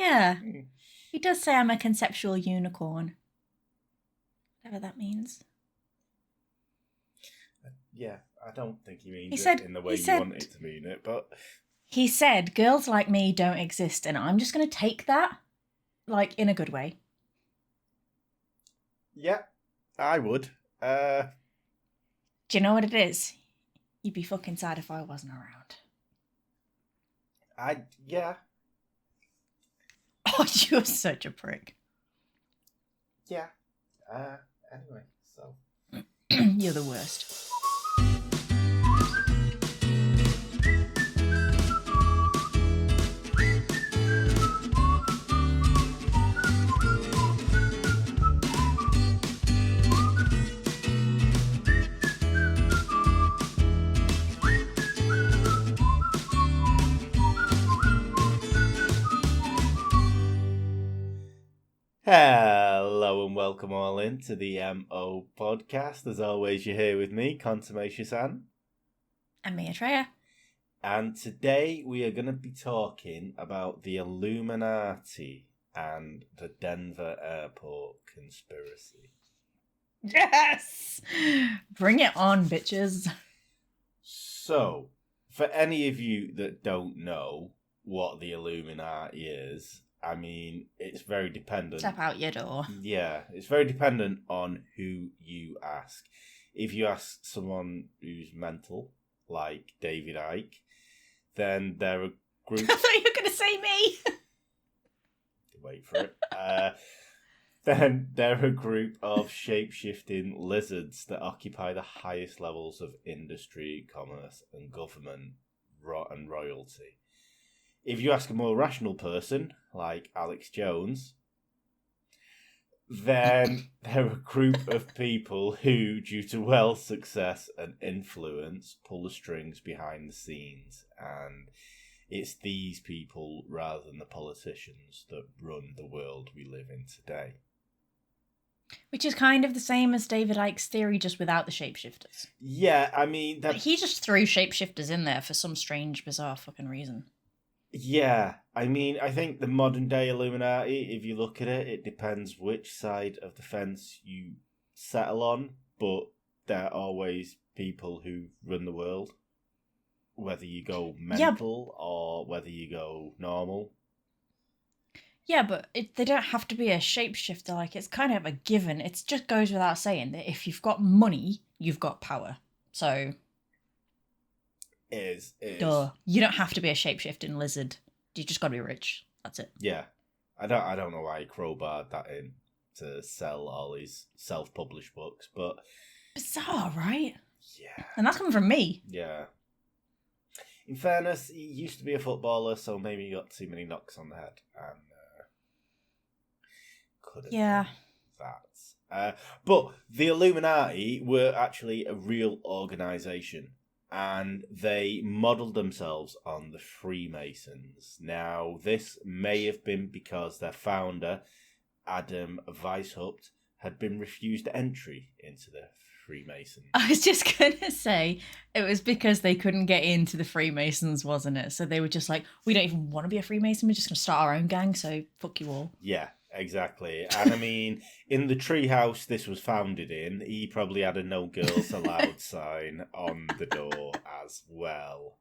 Yeah. He does say I'm a conceptual unicorn. Whatever that means. Yeah, I don't think he means He it said- in the way he you said- want it to mean it, but... He said, girls like me don't exist, and I'm just going to take that, like, in a good way. Yeah, I would. Do you know what it is? You'd be fucking sad if I wasn't around. Yeah. Oh, you're such a prick. Yeah. Anyway, so... You're the worst. Hello and welcome all into the MO podcast. As always, you're here with me, Consummation. And me, Atreya. And today we are going to be talking about the Illuminati and the Denver airport conspiracy. Yes! Bring it on, bitches. So, for any of you that don't know what the Illuminati is, I mean, it's very dependent. Step out your door. Yeah, it's very dependent on who you ask. If you ask someone who's mental, like David Icke, then they're a group... I thought you were going to say me. Wait for it. Then they're a group of shape-shifting lizards that occupy the highest levels of industry, commerce, and government and royalty. If you ask a more rational person, like Alex Jones, then they're a group of people who, due to wealth, success, and influence, pull the strings behind the scenes. And it's these people, rather than the politicians, that run the world we live in today. Which is kind of the same as David Icke's theory, just without the shapeshifters. Yeah, I mean... But he just threw shapeshifters in there for some strange, bizarre fucking reason. Yeah, I mean, I think the modern day Illuminati, if you look at it, it depends which side of the fence you settle on, but they're always people who run the world. Whether you go mental or whether you go normal. Yeah, but they don't have to be a shapeshifter, like, it's kind of a given. It just goes without saying that if you've got money, you've got power. So... Is. Duh. You don't have to be a shape-shifting lizard. You just gotta be rich. That's it. Yeah. I don't know why he crowbarred that in to sell all his self-published books, but... Bizarre, right? Yeah. And that's coming from me. Yeah. In fairness, he used to be a footballer, so maybe he got too many knocks on the head. And could have done that. But the Illuminati were actually a real organisation. And they modelled themselves on the Freemasons. Now, this may have been because their founder, Adam Weishaupt, had been refused entry into the Freemasons. I was just going to say, it was because they couldn't get into the Freemasons, wasn't it? So they were just like, we don't even want to be a Freemason, we're just going to start our own gang, so fuck you all. Yeah, exactly. And I mean, in the treehouse this was founded in, he probably had a no girls allowed sign on the door as well.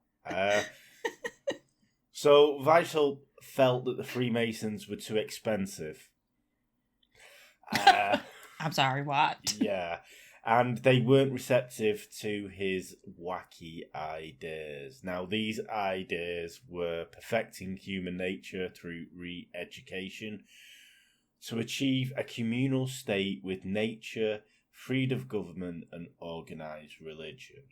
So Weishaupt felt that the Freemasons were too expensive. I'm sorry, what? Yeah. And they weren't receptive to his wacky ideas. Now, these ideas were perfecting human nature through re-education to achieve a communal state with nature, freedom of government, and organised religion.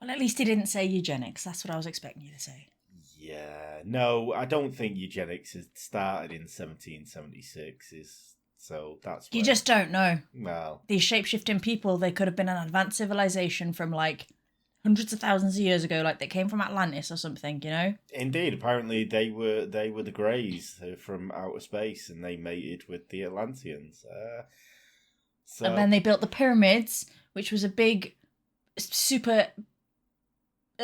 Well, at least he didn't say eugenics. That's what I was expecting you to say. Yeah. No, I don't think eugenics has started in 1776. So that's You just don't know. Well, these shape-shifting people, they could have been an advanced civilization from like hundreds of thousands of years ago, like they came from Atlantis or something, you know? Indeed, apparently they were the Greys from outer space, and they mated with the Atlanteans. And then they built the pyramids, which was a big, super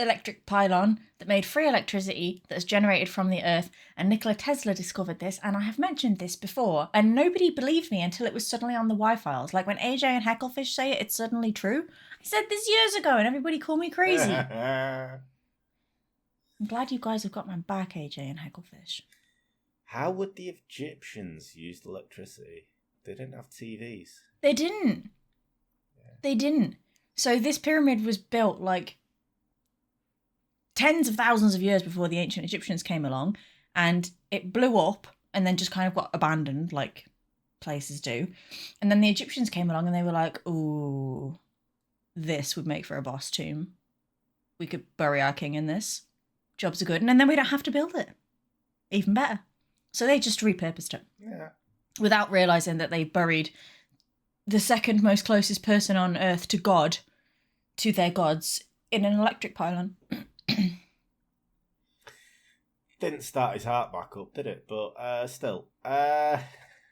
electric pylon that made free electricity that's generated from the earth, and Nikola Tesla discovered this, and I have mentioned this before, and nobody believed me until it was suddenly on the Y-Files. Like when AJ and Hecklefish say it, it's suddenly true. I said this years ago and everybody called me crazy. I'm glad you guys have got my back, AJ and Hecklefish. How would the Egyptians use electricity? They didn't have TVs. They didn't. Yeah. They didn't. So this pyramid was built like tens of thousands of years before the ancient Egyptians came along, and it blew up and then just kind of got abandoned like places do. And then the Egyptians came along and they were like, ooh, this would make for a boss tomb. We could bury our king in this. Jobs are good. And then we don't have to build it. Even better. So they just repurposed it. Yeah. Without realising that they buried the second most closest person on earth to God, to their gods, in an electric pylon. Didn't start his heart back up, did it? But still.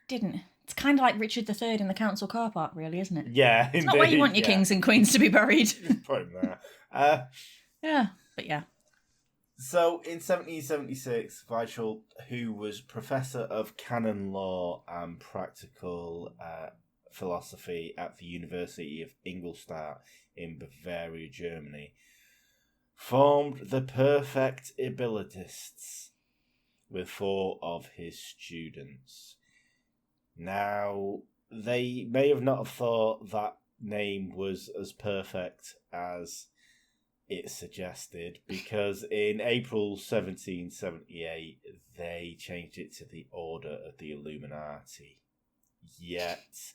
Didn't. It's kind of like Richard III in the council car park, really, isn't it? Yeah, it's not where you want your kings and queens to be buried. Put him there. Yeah, but yeah. So, in 1776, Weishaupt, who was Professor of Canon Law and Practical Philosophy at the University of Ingolstadt in Bavaria, Germany, formed the Perfect Abilitists with 4 of his students. Now, they may have not have thought that name was as perfect as it suggested, because in April 1778 they changed it to the Order of the Illuminati. Yet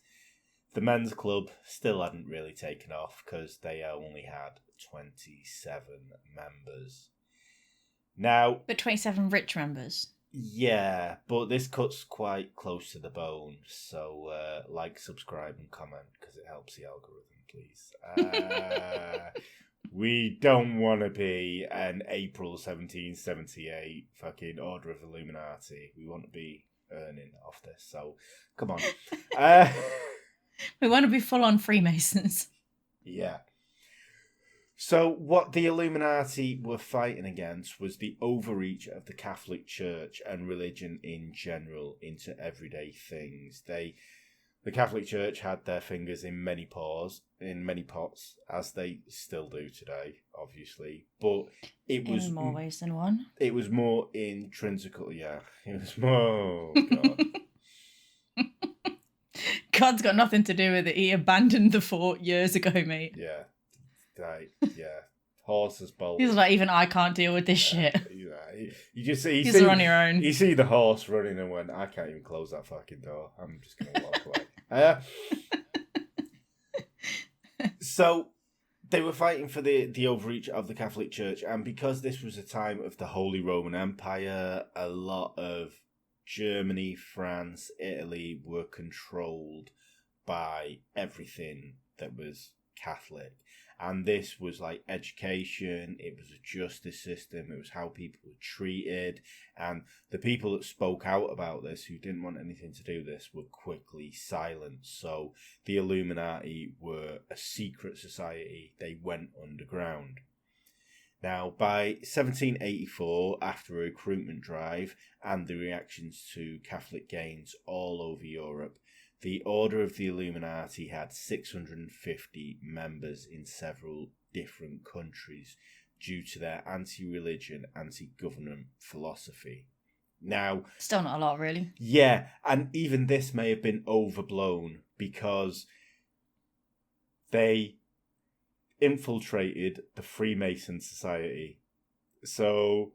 the men's club still hadn't really taken off because they only had 27 members. Now, but 27 rich members. Yeah, but this cuts quite close to the bone. So like, subscribe and comment because it helps the algorithm, please. We don't want to be an April 1778 fucking Order of Illuminati. We want to be earning off this. So, come on. We want to be full-on Freemasons. Yeah. So what the Illuminati were fighting against was the overreach of the Catholic Church and religion in general into everyday things. The Catholic Church had their fingers in many pots, as they still do today, obviously. But it was in more ways than one. It was more intrinsical, yeah. It was more. Oh, God. God's got nothing to do with it. He abandoned the fort years ago, mate. Yeah. Right. Yeah. Horses bolt. He's like, even I can't deal with this shit. Yeah. You just see. You're on your own. You see the horse running and went, I can't even close that fucking door. I'm just going to walk away. So they were fighting for the overreach of the Catholic Church, and because this was a time of the Holy Roman Empire, a lot of Germany, France, Italy were controlled by everything that was Catholic. And this was like education, it was a justice system, it was how people were treated. And the people that spoke out about this, who didn't want anything to do with this, were quickly silenced. So the Illuminati were a secret society. They went underground. Now, by 1784, after a recruitment drive and the reactions to Catholic gains all over Europe, the Order of the Illuminati had 650 members in several different countries due to their anti-religion, anti-government philosophy. Now, still not a lot, really. Yeah, and even this may have been overblown because they infiltrated the Freemason Society. So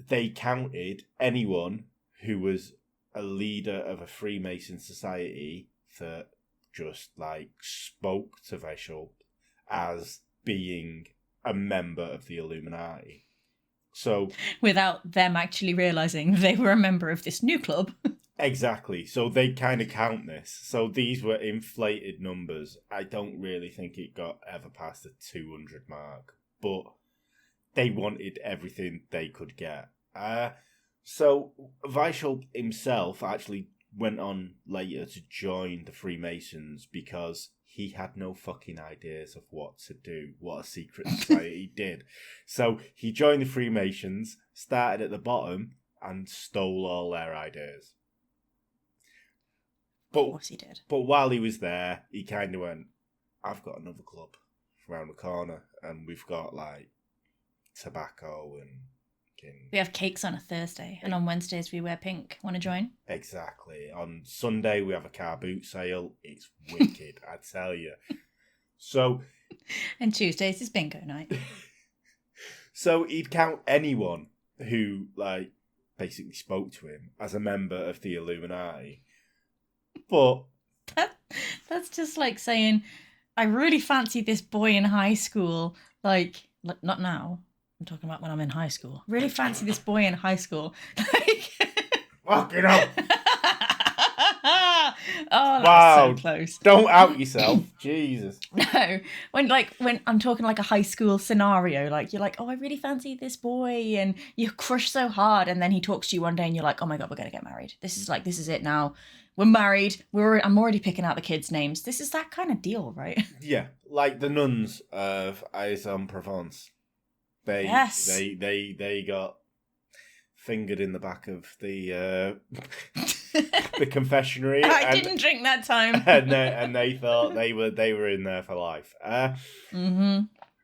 they counted anyone who was a leader of a Freemason society that just like spoke to Weishaupt as being a member of the Illuminati. So without them actually realizing they were a member of this new club. Exactly. So they kind of count this. So these were inflated numbers. I don't really think it got ever past the 200 mark, but they wanted everything they could get. So Weishaupt himself actually went on later to join the Freemasons because he had no fucking ideas of what to do, what a secret society did. So he joined the Freemasons, started at the bottom, and stole all their ideas. But, of course he did. But while he was there, he kind of went, I've got another club around the corner, and we've got, like, tobacco and... We have cakes on a Thursday, and on Wednesdays we wear pink. Want to join? Exactly. On Sunday we have a car boot sale. It's wicked, I tell you. So... And Tuesdays is bingo night. So he'd count anyone who, like, basically spoke to him as a member of the Illuminati. But... That's just like saying, I really fancy this boy in high school. Like, not now. I'm talking about when I'm in high school. Really fancy this boy in high school. Like, fuck it up. Oh, that wow. was so close. Don't out yourself. Jesus. No. When I'm talking like a high school scenario, like you're like, oh, I really fancy this boy, and you crush so hard, and then he talks to you one day and you're like, oh my God, we're gonna get married. This is it now. We're married. I'm already picking out the kids' names. This is that kind of deal, right? Yeah. Like the nuns of Aix-en-Provence. They got fingered in the back of the the confessionary. I didn't drink that time. and they thought they were in there for life.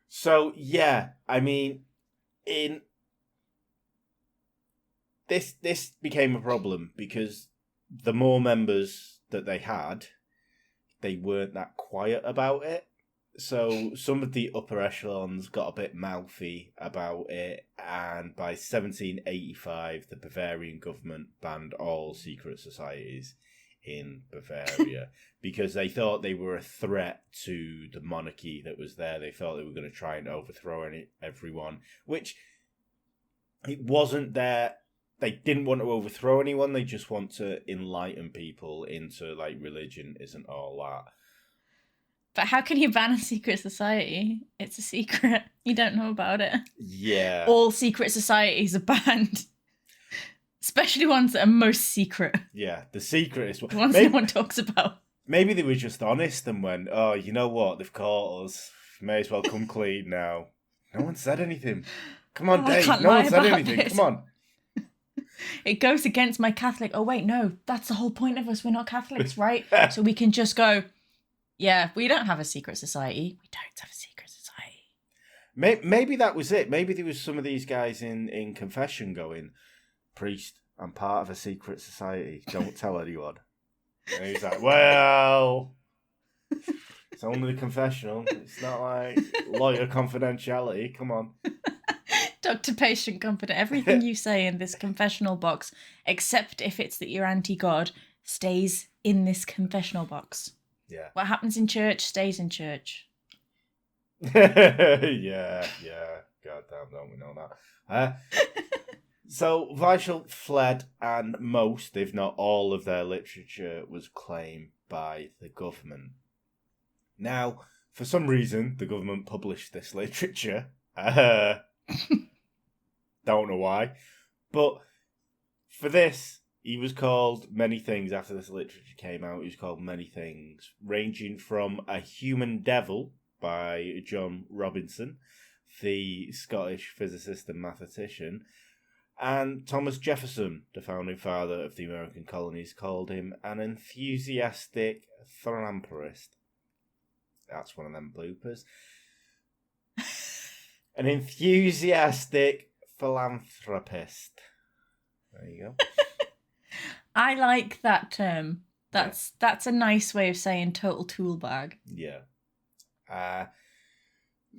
So yeah, I mean, in this became a problem because the more members that they had, they weren't that quiet about it. So some of the upper echelons got a bit mouthy about it, and by 1785, the Bavarian government banned all secret societies in Bavaria because they thought they were a threat to the monarchy that was there. They thought they were going to try and overthrow everyone, which it wasn't there. They didn't want to overthrow anyone. They just want to enlighten people into, like, religion isn't all that. But how can you ban a secret society? It's a secret. You don't know about it. Yeah. All secret societies are banned. Especially ones that are most secret. Yeah, the secret is... The ones no one talks about. Maybe they were just honest and went, oh, you know what? They've caught us. May as well come clean now. No one said anything. Come on, Dave. No one said anything. This. Come on. It goes against my Catholic... Oh, wait, no. That's the whole point of us. We're not Catholics, right? So we can just go... Yeah, we don't have a secret society. We don't have a secret society. Maybe that was it. Maybe there was some of these guys in confession going, priest, I'm part of a secret society. Don't tell anyone. And he's like, well, it's only the confessional. It's not like lawyer confidentiality. Come on. Doctor-patient confident. Everything you say in this confessional box, except if it's that you're anti-God, stays in this confessional box. Yeah. What happens in church stays in church. yeah. Goddamn, don't we know that? So Weichel fled, and most, if not all, of their literature was claimed by the government. Now, for some reason, the government published this literature. Don't know why. But for this, he was called many things after this literature came out. He was called many things, ranging from A Human Devil by John Robinson, the Scottish physicist and mathematician, and Thomas Jefferson, the founding father of the American colonies, called him an enthusiastic philanthropist. That's one of them bloopers. An enthusiastic philanthropist. There you go. I like that term. That's a nice way of saying total tool bag. Yeah.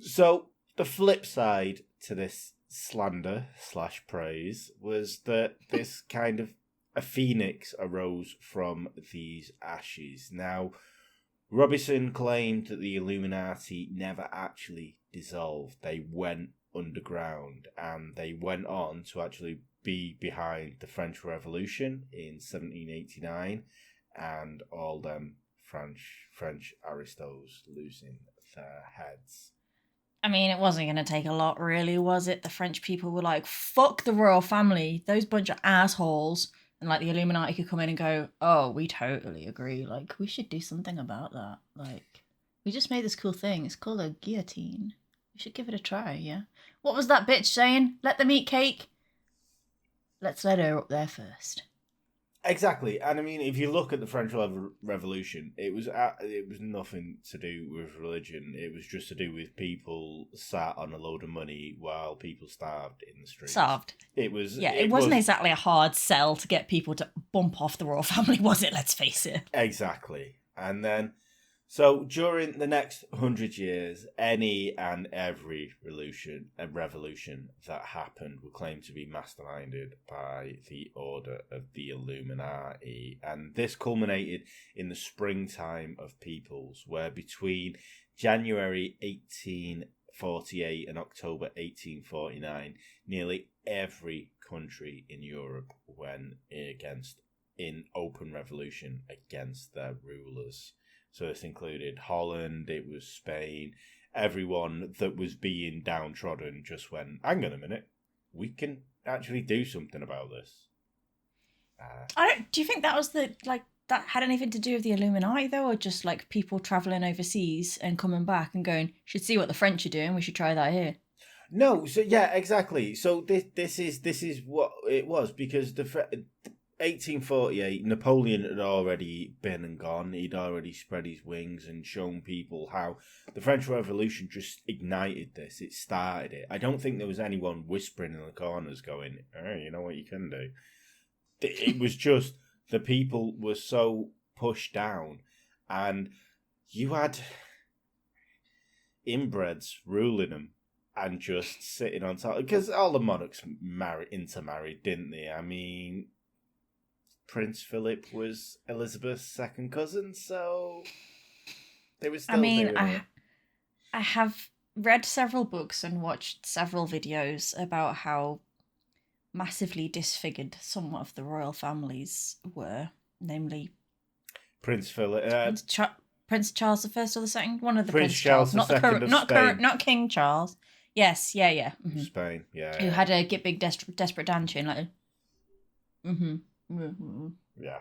So the flip side to this slander / praise was that this kind of a phoenix arose from these ashes. Now, Robinson claimed that the Illuminati never actually dissolved. They went underground, and they went on to actually be behind the French Revolution in 1789 and all them French aristos losing their heads. I mean, it wasn't going to take a lot, really, was it? The French people were like, fuck the royal family, those bunch of assholes, And like the Illuminati could come in and go, oh, we totally agree. Like, we should do something about that. Like, we just made this cool thing. It's called a guillotine. We should give it a try, yeah? What was that bitch saying? Let them eat cake? Let's let her up there first. Exactly, and I mean, if you look at the French Revolution, it was nothing to do with religion. It was just to do with people sat on a load of money while people starved in the streets. Starved. It was. Yeah, it wasn't exactly a hard sell to get people to bump off the royal family, was it? Let's face it. Exactly, and then. So during the next 100 years, any and every revolution that happened were claimed to be masterminded by the Order of the Illuminati. And this culminated in the Springtime of Peoples, where between January 1848 and October 1849, nearly every country in Europe went in open revolution against their rulers. So this included Holland, it was Spain, everyone that was being downtrodden just went, hang on a minute, we can actually do something about this. Do you think that was that had anything to do with the Illuminati though, or just like people travelling overseas and coming back and going, should see what the French are doing, we should try that here? No, so yeah, exactly. So this is what it was, because 1848, Napoleon had already been and gone. He'd already spread his wings and shown people how the French Revolution just ignited this. It started it. I don't think there was anyone whispering in the corners going, hey, you know what you can do? It was just the people were so pushed down, and you had inbreds ruling them and just sitting on top. Because all the monarchs intermarried, didn't they? I mean, Prince Philip was Elizabeth's second cousin, so they were still doing it. I have read several books and watched several videos about how massively disfigured some of the royal families were, namely Prince Philip, Prince Charles the First or the Second, one of the Prince Charles not the Second, not King Charles. Yes, yeah. Mm-hmm. Spain, yeah. Who had a big desperate dancing like. Mm-hmm. Yeah.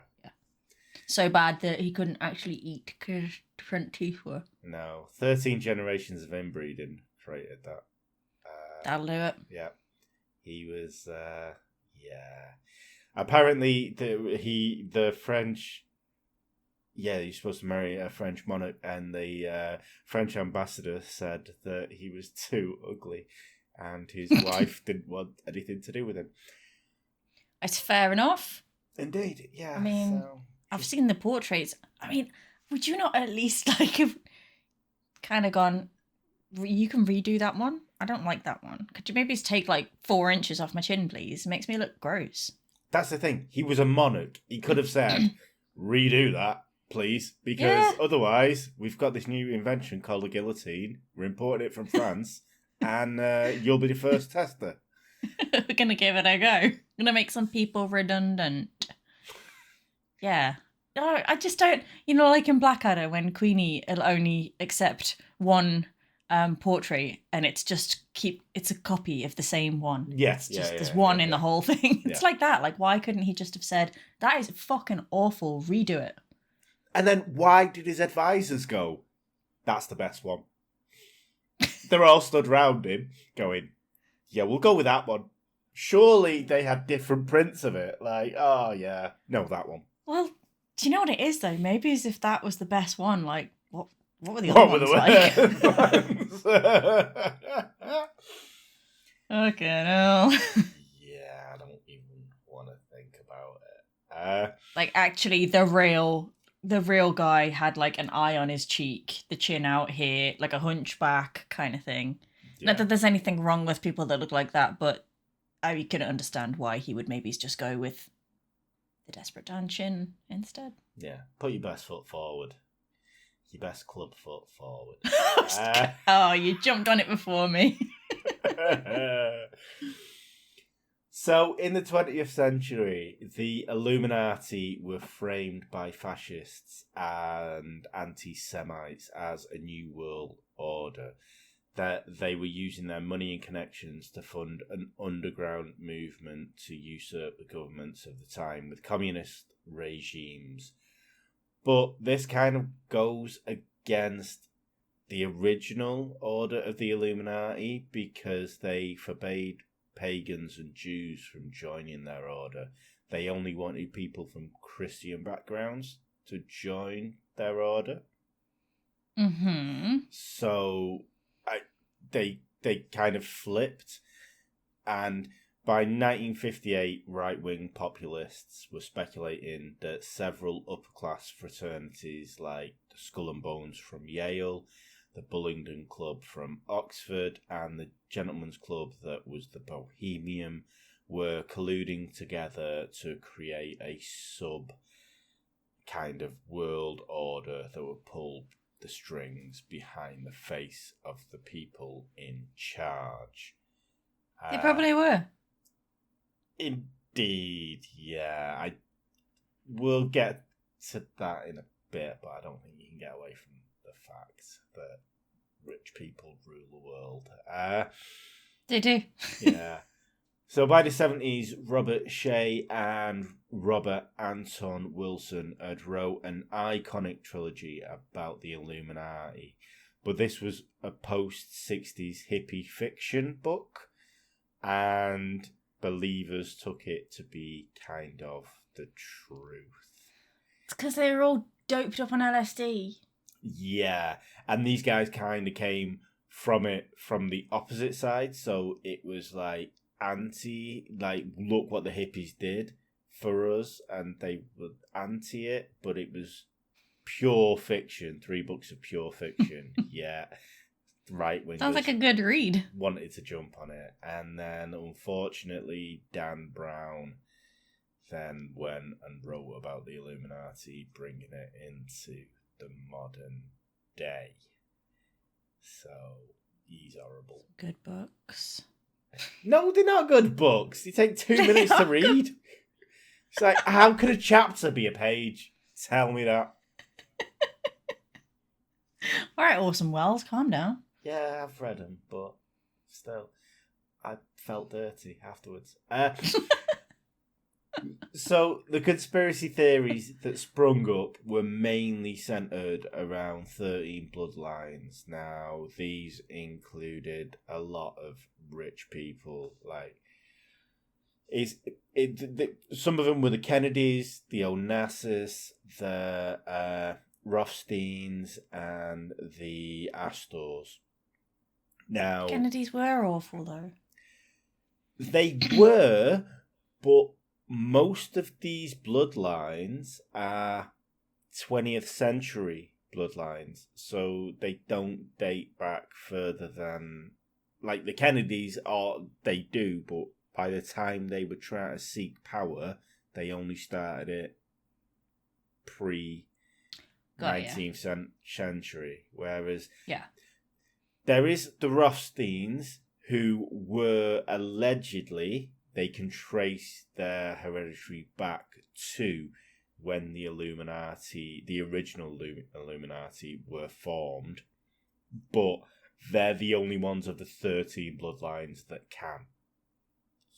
So bad that he couldn't actually eat because different teeth were. No, 13 generations of inbreeding created that. That'll do it. Yeah, he was. Apparently, the French. Yeah, he's supposed to marry a French monarch, and the French ambassador said that he was too ugly, and his wife didn't want anything to do with him. It's fair enough. Indeed, yeah. I mean, I've seen the portraits. I mean, would you not at least have kind of gone, you can redo that one? I don't like that one. Could you maybe just take 4 inches off my chin, please? It makes me look gross. That's the thing. He was a monarch. He could have said, redo that, please. Because otherwise, we've got this new invention called a guillotine. We're importing it from France. And you'll be the first tester. We're going to give it a go. Going to make some people redundant. Yeah. No, I just don't, like in Blackadder when Queenie will only accept one portrait and it's a copy of the same one. Yes. There's one in the whole thing. It's like that. Why couldn't he just have said, that is fucking awful, redo it? And then why did his advisors go, that's the best one? They're all stood round him going, yeah, we'll go with that one. Surely they had different prints of it. Oh, yeah. No, that one. Well, do you know what it is, though? Maybe as if that was the best one. What were the other ones like? Okay, no. Yeah, I don't even want to think about it. Actually, the real guy had, an eye on his cheek, the chin out here, a hunchback kind of thing. Yeah. Not that there's anything wrong with people that look like that, but I can understand why he would maybe just go with the desperate Dan chin instead. Yeah, put your best foot forward. Your best club foot forward. Oh, you jumped on it before me. So, in the 20th century, the Illuminati were framed by fascists and anti-Semites as a new world order. that they were using their money and connections to fund an underground movement to usurp the governments of the time with communist regimes. But this kind of goes against the original order of the Illuminati because they forbade pagans and Jews from joining their order. They only wanted people from Christian backgrounds to join their order. Mm-hmm. So they kind of flipped, and by 1958, right-wing populists were speculating that several upper-class fraternities like the Skull and Bones from Yale, the Bullingdon Club from Oxford, and the Gentlemen's Club that was the Bohemian were colluding together to create a sub kind of world order that would pull the strings behind the face of the people in charge. They probably were. Indeed, yeah. I will get to that in a bit, but I don't think you can get away from the fact that rich people rule the world. They do. Yeah. So by the 70s, Robert Shea and Robert Anton Wilson had wrote an iconic trilogy about the Illuminati. But this was a post-60s hippie fiction book, and believers took it to be kind of the truth. It's because they were all doped up on LSD. Yeah, and these guys kind of came from it from the opposite side, so it was like look what the hippies did for us, and they were anti it, but it was pure fiction. 3 books of pure fiction. Yeah, right wingers Sounds like a good read. wanted to jump on it, and then unfortunately Dan Brown then went and wrote about the Illuminati, bringing it into the modern day. So he's horrible. Good books. No, they're not good books. They take 2 minutes to read. It's like, how could a chapter be a page? Tell me that. All right, Orson Welles, calm down. Yeah, I've read them, but still, I felt dirty afterwards. So the conspiracy theories that sprung up were mainly centered around 13 bloodlines. Now, these included a lot of rich people. Some of them were the Kennedys, the Onassis, the Rothsteins, and the Astors. Now, Kennedys were awful, though. they were, but most of these bloodlines are 20th century bloodlines, so they don't date back further than, like, the Kennedys they do, but by the time they were trying to seek power, they only started it pre-19th century, whereas there is the Rothsteins, who were allegedly, they can trace their hereditary back to when the Illuminati, the original Illuminati, were formed. But they're the only ones of the 13 bloodlines that can.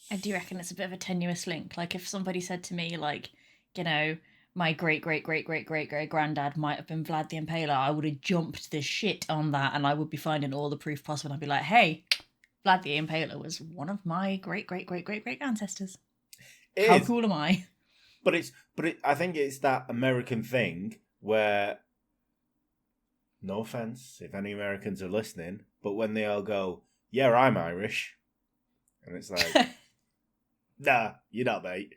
I do reckon it's a bit of a tenuous link. Like, if somebody said to me, like, you know, my great-great-great-great-great-great-granddad might have been Vlad the Impaler, I would have jumped the shit on that, and I would be finding all the proof possible, and I'd be like, hey, Vlad the Impaler was one of my great-great-great-great-great ancestors. How cool am I? But I think it's that American thing where, no offense if any Americans are listening, but when they all go, yeah, I'm Irish, and it's like, nah, you're not, mate.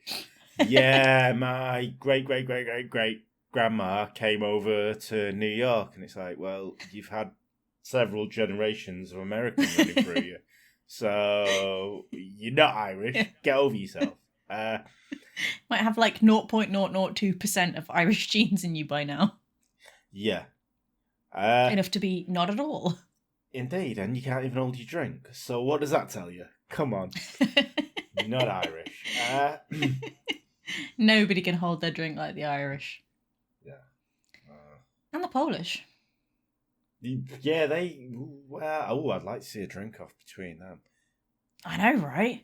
Yeah, my great-great-great-great-great-grandma came over to New York, and it's like, well, you've had several generations of Americans running through you. So you're not Irish. Get over yourself. Might have like 0.002% of Irish genes in you by now. Yeah. Enough to be not at all. Indeed, and you can't even hold your drink. So what does that tell you? Come on. You're not Irish. Nobody can hold their drink like the Irish. Yeah. And the Polish. Yeah, they. Well, I'd like to see a drink off between them. I know, right?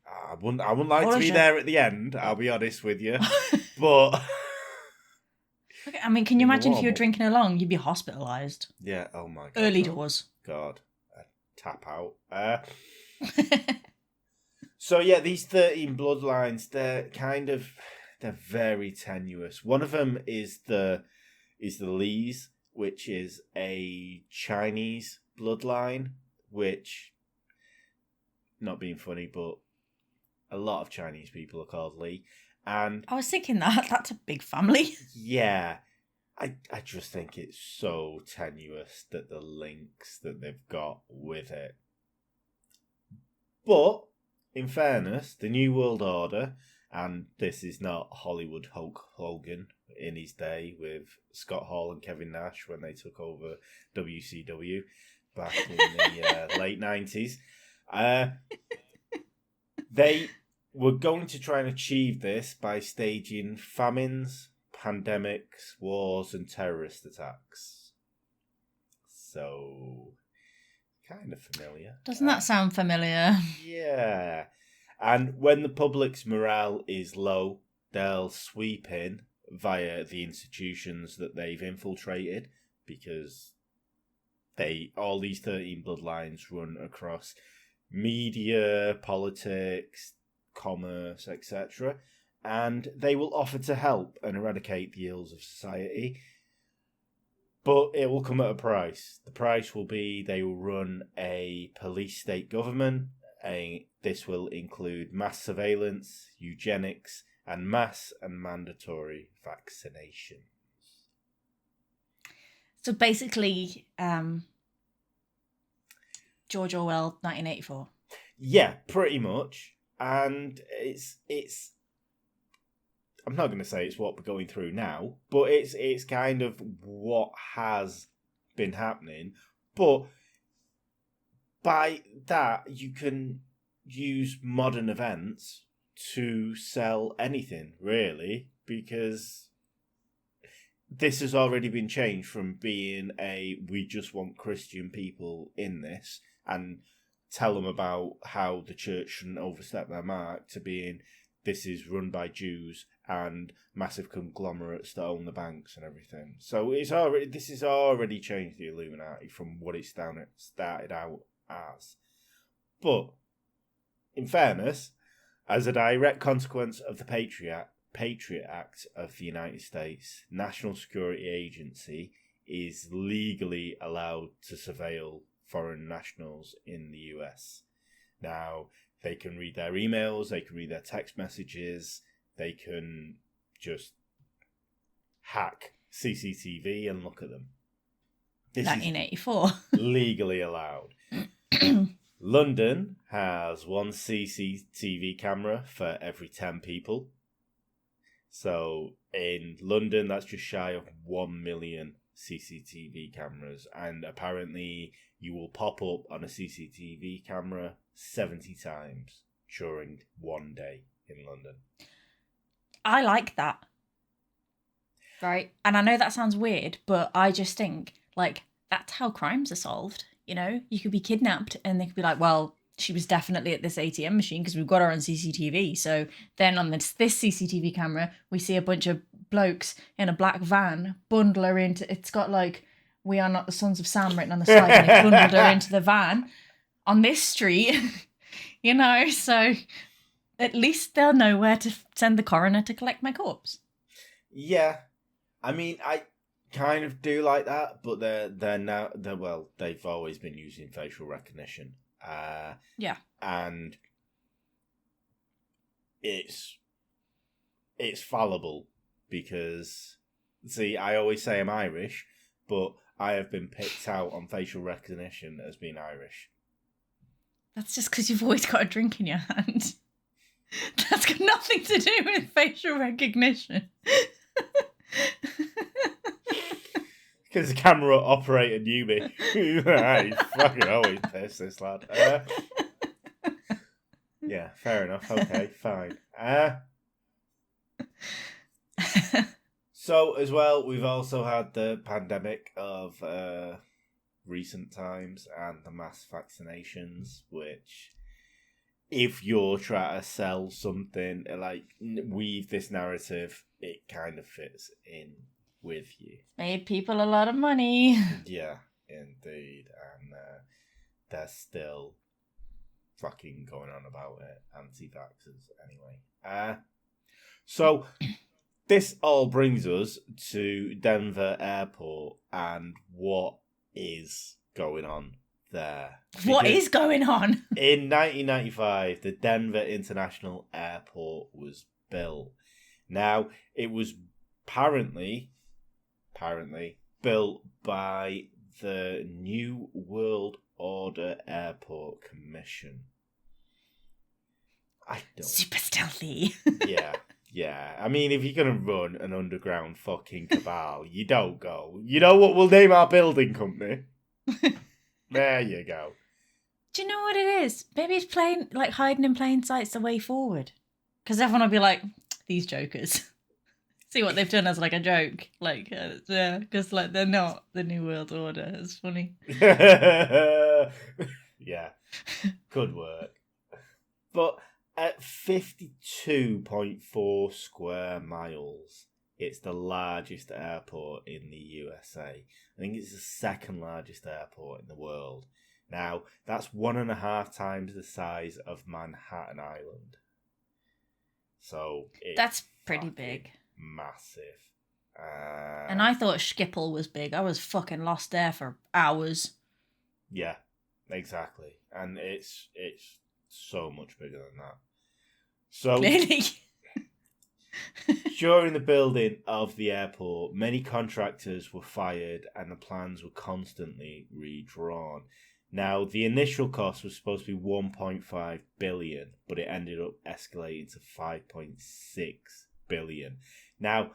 I wouldn't like to be Polish there at the end. I'll be honest with you, but Okay, I mean, can you in the imagine if you were warm-up. drinking along, you'd be hospitalised. Yeah. Oh my god. Early no. doors. God. Tap out. So yeah, these 13 bloodlines, they're very tenuous. One of them is the Lees, which is a Chinese bloodline, which, not being funny, but a lot of Chinese people are called Lee. And I was thinking that's a big family. yeah, I just think it's so tenuous that the links that they've got with it. But in fairness, the New World Order, and this is not Hollywood Hulk Hogan in his day with Scott Hall and Kevin Nash when they took over WCW back in the late 90s. They were going to try and achieve this by staging famines, pandemics, wars, and terrorist attacks. So, kind of familiar. Doesn't that sound familiar? Yeah. And when the public's morale is low, they'll sweep in via the institutions that they've infiltrated, because all these 13 bloodlines run across media, politics, commerce, etc. And they will offer to help and eradicate the ills of society. But it will come at a price. The price will be they will run a police state government. This will include mass surveillance, eugenics, and mass and mandatory vaccinations. So basically, George Orwell, 1984. Yeah, pretty much. And it's I'm not going to say it's what we're going through now, but it's kind of what has been happening. But by that, you can use modern events to sell anything, really, because this has already been changed from being we just want Christian people in this and tell them about how the church shouldn't overstep their mark, to being this is run by Jews and massive conglomerates that own the banks and everything. So this has already changed the Illuminati from what it started out as. But in fairness, as a direct consequence of the Patriot Act of the United States, National Security Agency is legally allowed to surveil foreign nationals in the US. Now, they can read their emails, they can read their text messages, they can just hack CCTV and look at them. This 1984. is legally allowed. London has one CCTV camera for every 10 people. So in London, that's just shy of 1 million CCTV cameras. And apparently you will pop up on a CCTV camera 70 times during one day in London. I like that. Right? And I know that sounds weird, but I just think, like, that's how crimes are solved. You know, you could be kidnapped and they could be like, well, she was definitely at this ATM machine because we've got her on CCTV. So then on this CCTV camera, we see a bunch of blokes in a black van bundle her into, it's got like, "We are not the sons of Sam" written on the side, and they bundled her into the van on this street, you know, so at least they'll know where to send the coroner to collect my corpse. Yeah. I mean, I kind of do like that, but they've always been using facial recognition. Yeah. And it's fallible because, see, I always say I'm Irish, but I have been picked out on facial recognition as being Irish. That's just because you've always got a drink in your hand. That's got nothing to do with facial recognition. Because the camera operator knew me. He's fucking always pissed, this lad. Yeah, fair enough. Okay, fine. So, as well, we've also had the pandemic of recent times and the mass vaccinations, which, if you're trying to sell something, like, weave this narrative, it kind of fits in with you. Made people a lot of money. Yeah, indeed. And they're still fucking going on about it, anti-vaxxers, anyway. So this all brings us to Denver Airport and what is going on there. What is going on? In 1995, the Denver International Airport was built. Now, it was apparently built by the New World Order Airport Commission. I don't... Super stealthy. Yeah. I mean, if you're going to run an underground fucking cabal, you don't go, you know what we'll name our building company? There you go. Do you know what it is? Maybe it's hiding in plain sight's the way forward. Because everyone will be like, these jokers. See what they've done as like a joke. Like, yeah, because like they're not the New World Order. It's funny. Yeah. Good work. But at 52.4 square miles, it's the largest airport in the USA. I think it's the second largest airport in the world. Now, that's 1.5 times the size of Manhattan Island. So that's pretty big. Massive. And I thought Schiphol was big. I was fucking lost there for hours. Yeah, exactly. And it's so much bigger than that. So clearly. During the building of the airport, many contractors were fired and the plans were constantly redrawn. Now, the initial cost was supposed to be $1.5 billion, but it ended up escalating to $5.6 billion. Now,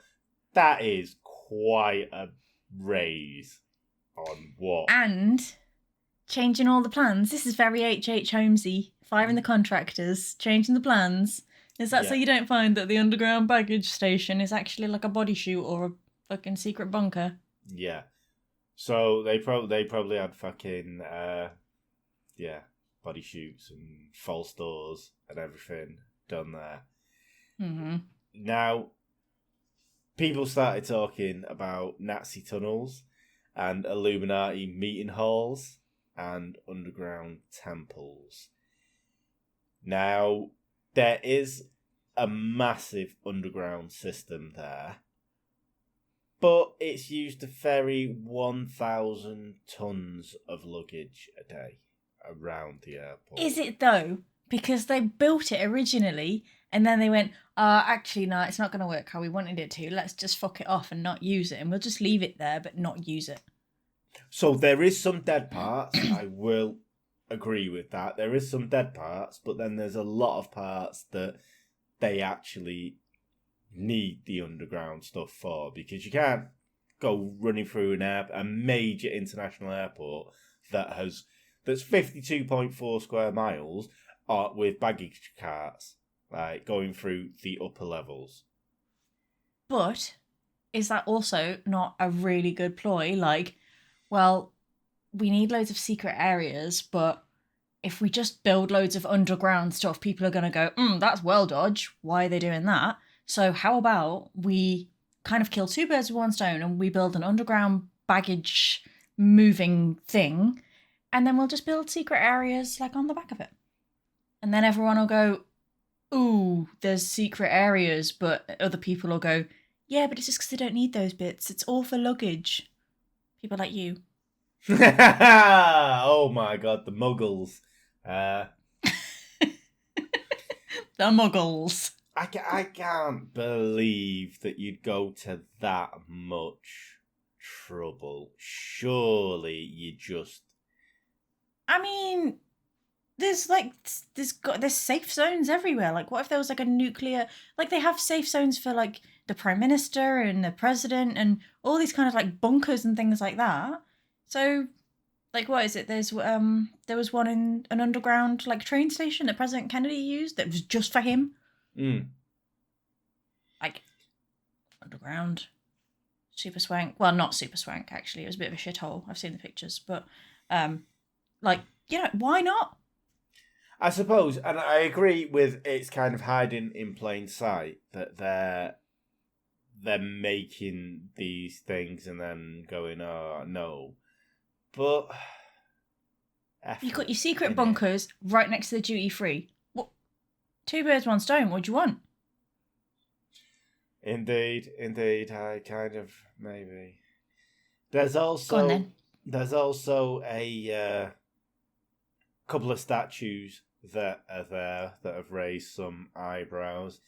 that is quite a raise on what? And changing all the plans. This is very H.H. Holmesy. Firing the contractors, changing the plans. Is that so you don't find that the underground baggage station is actually like a body chute or a fucking secret bunker? Yeah. So they probably had fucking body chutes and false doors and everything done there. Mm-hmm. Now, people started talking about Nazi tunnels and Illuminati meeting halls and underground temples. Now, there is a massive underground system there, but it's used to ferry 1,000 tons of luggage a day around the airport. Is it though? Because they built it originally and then they went, actually, no, it's not going to work how we wanted it to. Let's just fuck it off and not use it. And we'll just leave it there, but not use it. So there is some dead parts. I will agree with that. There is some dead parts, but then there's a lot of parts that they actually need the underground stuff for, because you can't go running through a major international airport that's 52.4 square miles with baggage carts, like going through the upper levels. But is that also not a really good ploy? Like, well, we need loads of secret areas, but if we just build loads of underground stuff, people are going to go, that's well dodge. Why are they doing that? So how about we kind of kill two birds with one stone and we build an underground baggage moving thing, and then we'll just build secret areas like on the back of it. And then everyone will go, ooh, there's secret areas, but other people will go, yeah, but it's just because they don't need those bits. It's all for luggage. People like you. Oh my god, the muggles. The muggles. I can't believe that you'd go to that much trouble. Surely you just... I mean, there's safe zones everywhere. Like, what if there was like a nuclear... Like, they have safe zones for like the Prime Minister and the President and all these kind of like bunkers and things like that. So, like, what is it? There was one in an underground like train station that President Kennedy used that was just for him. Mm. Like, underground. super swank. Well, not super swank, actually. It was a bit of a shithole. I've seen the pictures. But, like, why not? I suppose, and I agree with it's kind of hiding in plain sight that they're making these things and then going, oh, no. But... You've got your secret bunkers right next to the duty free. What? 2 birds, 1 stone. What do you want? Indeed. I kind of maybe. There's also Go on, then. There's also a couple of statues that are there that have raised some eyebrows.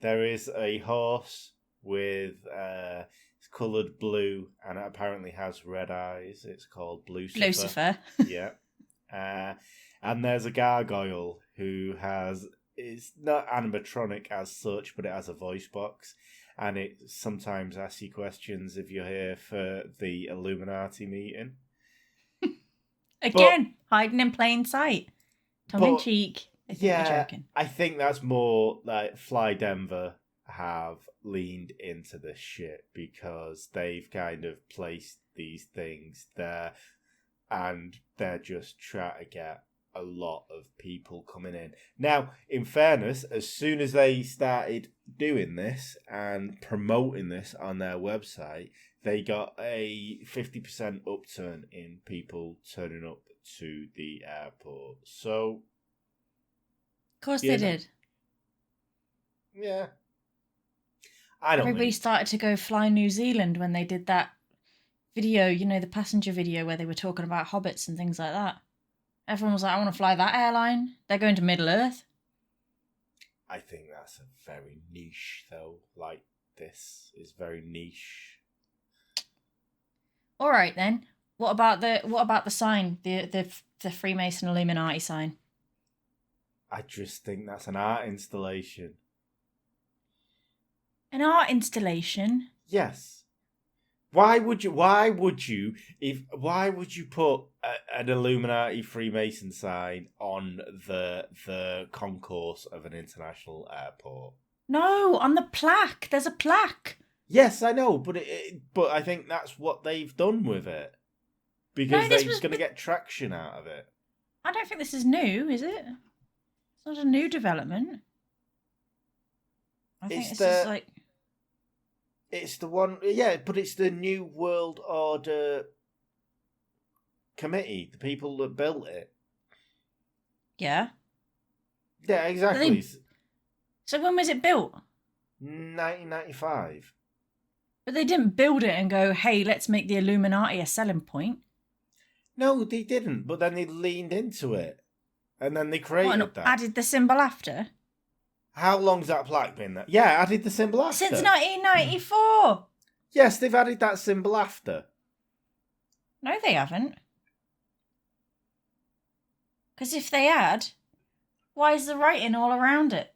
There is a horse with it's coloured blue and it apparently has red eyes. It's called Lucifer. Yeah. And there's a gargoyle who it's not animatronic as such, but it has a voice box, and it sometimes asks you questions if you're here for the Illuminati meeting. Again, hiding in plain sight. Tongue in cheek. I think you're joking. I think that's more like Fly Denver have leaned into this shit because they've kind of placed these things there and they're just trying to get a lot of people coming in. Now, in fairness, as soon as they started doing this and promoting this on their website, they got a 50% upturn in people turning up to the airport. So, of course they did. Yeah. I don't Everybody started to go fly New Zealand when they did that video, the passenger video where they were talking about hobbits and things like that. Everyone was like, I want to fly that airline. They're going to Middle-earth. I think that's a very niche, though. Like, this is very niche. All right, then. What about the sign, the Freemason Illuminati sign? I just think that's an art installation. An art installation? Yes. Why would you put an Illuminati Freemason sign on the concourse of an international airport? No, on the plaque. There's a plaque. Yes, I know, but I think that's what they've done with it because they're going to get traction out of it. I don't think this is new, is it? It's not a new development. I think this is like... It's the one, yeah, but it's the New World Order committee, the people that built it. Yeah. Yeah, exactly. So when was it built? 1995. But they didn't build it and go, hey, let's make the Illuminati a selling point. No, they didn't, but then they leaned into it. And then they created that. Added the symbol after? How long's that plaque been there? Yeah, added the symbol after. Since 1994. Yes, they've added that symbol after. No, they haven't. Because if they had, why is the writing all around it?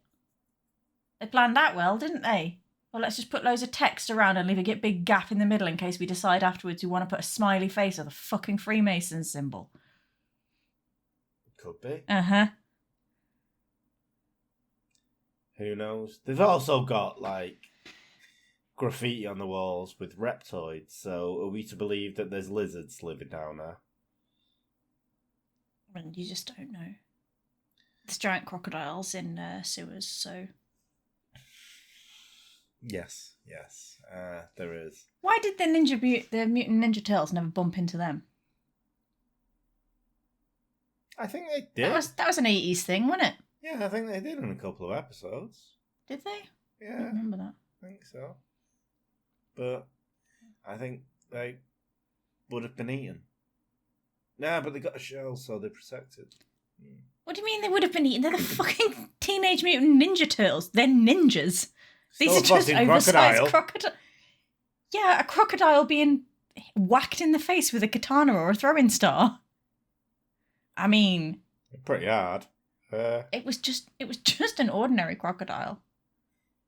They planned that well, didn't they? Well, let's just put loads of text around and leave a big gap in the middle in case we decide afterwards we want to put a smiley face or the fucking Freemason symbol. Could be. Uh-huh. Who knows? They've also got, like, graffiti on the walls with reptoids, so are we to believe that there's lizards living down there? Well, you just don't know. There's giant crocodiles in sewers, so... Yes, there is. Why did the Mutant Ninja Turtles never bump into them? I think they did. That was an 80s thing, wasn't it? Yeah, I think they did in a couple of episodes. Did they? Yeah. I don't remember that. I think so. But I think they would have been eaten. Nah, but they got a shell, so they're protected. What do you mean they would have been eaten? They're the fucking Teenage Mutant Ninja Turtles. They're ninjas. These are just oversized crocodile. Yeah, a crocodile being whacked in the face with a katana or a throwing star. I mean... Pretty hard. It was just an ordinary crocodile.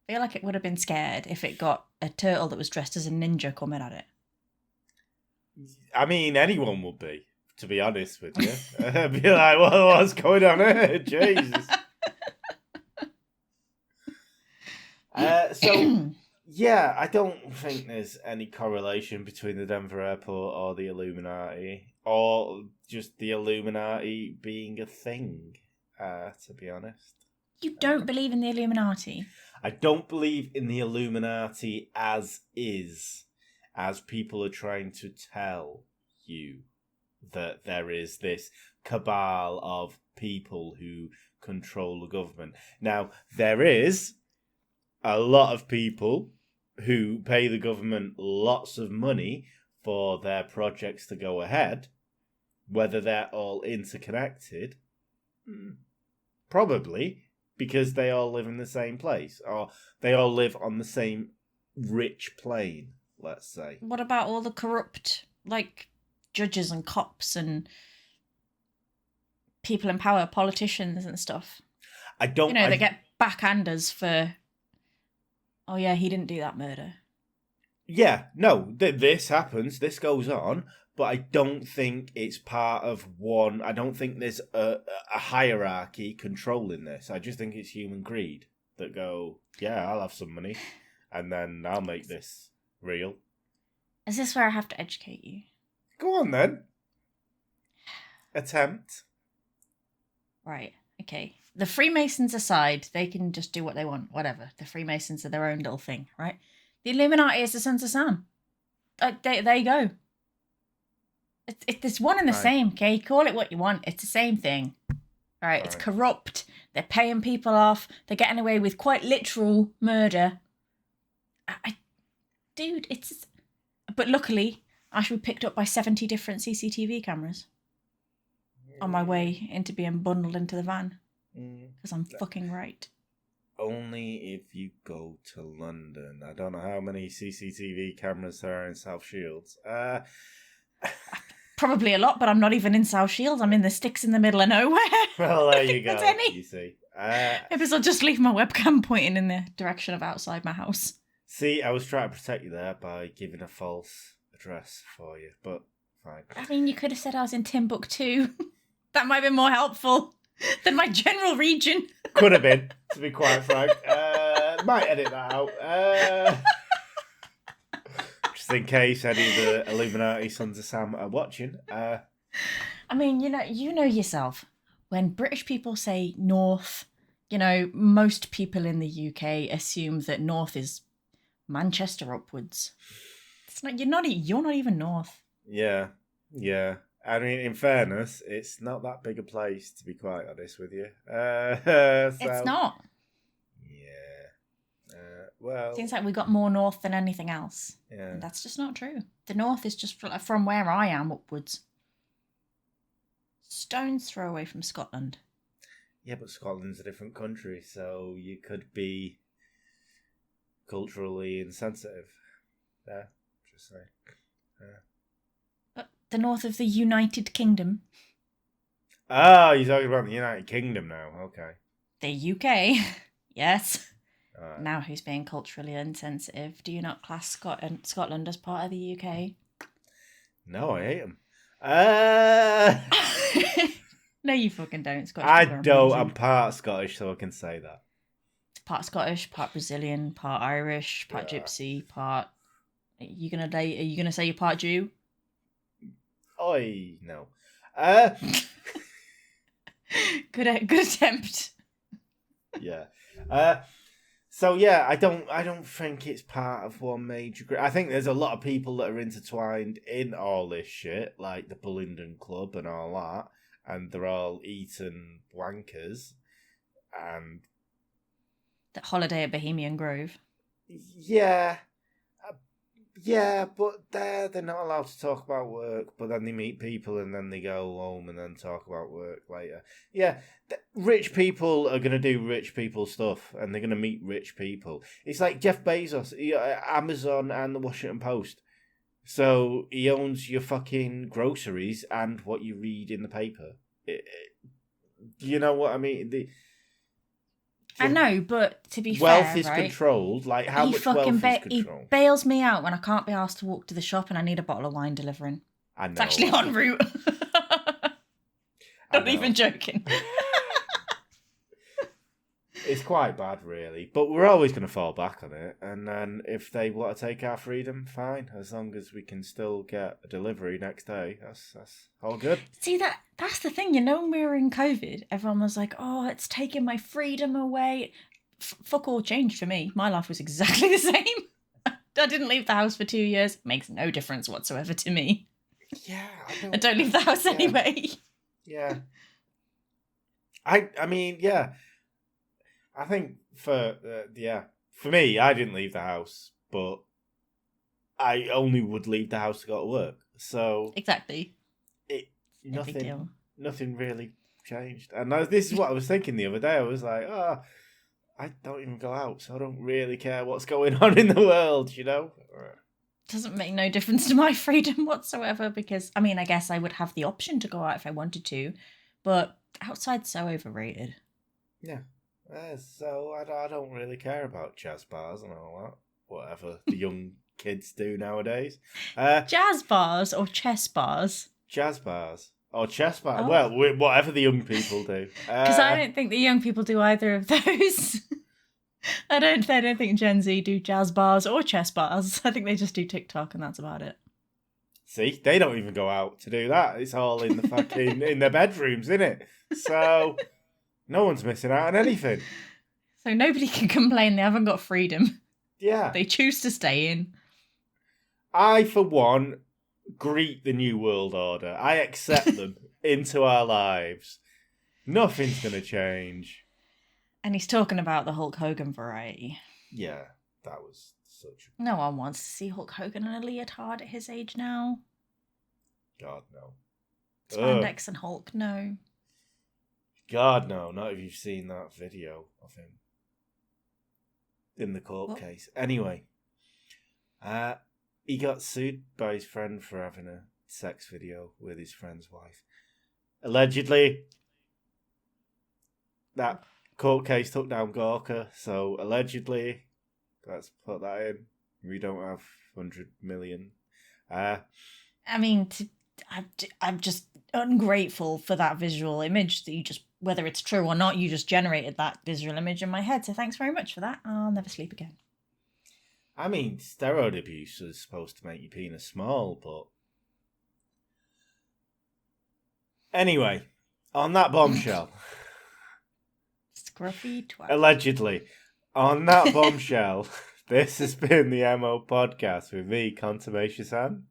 I feel like it would have been scared if it got a turtle that was dressed as a ninja coming at it. I mean, anyone would be, to be honest with you. I'd be like, what's going on here? Jesus. So, Yeah, I don't think there's any correlation between the Denver airport or the Illuminati, or just the Illuminati being a thing, to be honest. You don't believe in the Illuminati? I don't believe in the Illuminati as is, as people are trying to tell you that there is this cabal of people who control the government. Now, there is a lot of people who pay the government lots of money for their projects to go ahead. Whether they're all interconnected, probably, because they all live in the same place, or they all live on the same rich plane, let's say. What about all the corrupt, like, judges and cops and people in power, politicians and stuff? I don't... they get backhanders for, oh yeah, he didn't do that murder. Yeah, no, this happens, this goes on, but I don't think it's part of one... I don't think there's a hierarchy controlling this. I just think it's human greed that go, yeah, I'll have some money, and then I'll make this real. Is this where I have to educate you? Go on, then. Attempt. Right, okay. The Freemasons aside, they can just do what they want, whatever. The Freemasons are their own little thing, right? The Illuminati is the Sons of Sam. There you go. It's one and the same, okay? Call it what you want. It's the same thing. All right, it's corrupt. They're paying people off. They're getting away with quite literal murder. Dude, it's... But luckily, I should be picked up by 70 different CCTV cameras on my way into being bundled into the van. Because I'm fucking right. Only if you go to London. I don't know how many CCTV cameras there are in South Shields. Probably a lot, but I'm not even in South Shields. I'm in the sticks in the middle of nowhere. Well, there you go. Any. You see. Maybe I'll just leave my webcam pointing in the direction of outside my house. See, I was trying to protect you there by giving a false address for you, but fine. I mean, you could have said I was in Timbuktu. That might have been more helpful than my general region. Could have been, to be quite frank. Might edit that out. Just in case any of the Illuminati Sons of Sam are watching. I mean, you know yourself. When British people say north, most people in the UK assume that north is Manchester upwards. It's not. You're not even north. Yeah. I mean, in fairness, it's not that big a place, to be quite honest with you. It's not. Yeah. Well, seems like we got more north than anything else. Yeah. And that's just not true. The north is just from where I am upwards. Stone's throw away from Scotland. Yeah, but Scotland's a different country, so you could be culturally insensitive. Yeah, just saying. But the north of the United Kingdom. Oh, you're talking about the United Kingdom now. Okay. The UK. Yes. Right. Now who's being culturally insensitive? Do you not class Scotland as part of the UK? No, I hate them. No, you fucking don't. Scottish I people are don't. amazing. I'm part Scottish, so I can say that. Part Scottish, part Brazilian, part Irish, part Gypsy, part... Are you gonna say you're part Jew? Oi, no. Good attempt. Yeah. So yeah, I don't think it's part of one major group. I think there's a lot of people that are intertwined in all this shit, like the Bullingdon Club and all that, and they're all eating wankers, and The Holiday at Bohemian Grove. Yeah, but they're not allowed to talk about work, but then they meet people and then they go home and then talk about work later. Yeah, rich people are going to do rich people stuff and they're going to meet rich people. It's like Jeff Bezos, Amazon and the Washington Post. So he owns your fucking groceries and what you read in the paper. You know what I mean? I know, but to be wealth fair, is right? controlled. Like how much wealth is controlled? He bails me out when I can't be asked to walk to the shop and I need a bottle of wine delivering. I know. It's actually en route. Not even joking. It's quite bad, really. But we're always going to fall back on it. And then if they want to take our freedom, fine. As long as we can still get a delivery next day, that's all good. See, that's the thing. When we were in COVID, everyone was like, oh, it's taking my freedom away. Fuck all changed for me. My life was exactly the same. I didn't leave the house for 2 years. Makes no difference whatsoever to me. Yeah. I don't leave the house anyway. Yeah. I mean, yeah. I think for me, I didn't leave the house, but I only would leave the house to go to work. So exactly, nothing really changed. And this is what I was thinking the other day. I was like, I don't even go out, so I don't really care what's going on in the world, Doesn't make no difference to my freedom whatsoever, because, I mean, I guess I would have the option to go out if I wanted to, but outside's so overrated. Yeah. So I don't really care about jazz bars and all that. Whatever the young kids do nowadays. Jazz bars or chess bars? Jazz bars. Or chess bars. Oh. Well, whatever the young people do. Because I don't think the young people do either of those. I don't think Gen Z do jazz bars or chess bars. I think they just do TikTok and that's about it. See, they don't even go out to do that. It's all in the fucking in their bedrooms, isn't it? So no one's missing out on anything. So nobody can complain they haven't got freedom. Yeah. They choose to stay in. I, for one, greet the New World Order. I accept them into our lives. Nothing's going to change. And he's talking about the Hulk Hogan variety. Yeah, that was such... No one wants to see Hulk Hogan in a leotard at his age now. God, no. Spandex and Hulk, no. God, no. Not if you've seen that video of him in the court case. Anyway, he got sued by his friend for having a sex video with his friend's wife. Allegedly, that court case took down Gawker, so allegedly, let's put that in. We don't have 100 million. I mean, I'm just ungrateful for that visual image that you just, whether it's true or not, you just generated that visual image in my head. So thanks very much for that. I'll never sleep again. I mean, steroid abuse is supposed to make your penis small, but... Anyway, on that bombshell... Scruffy twat. Allegedly. On that bombshell, this has been the MO Podcast with me, Contumacious-Ann.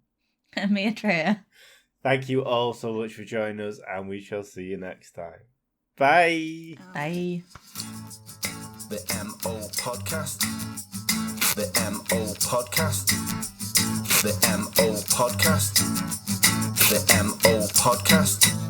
And me, Atreya. Thank you all so much for joining us, and we shall see you next time. Bye! Bye. The MO Podcast. The MO Podcast. The MO Podcast. The MO Podcast.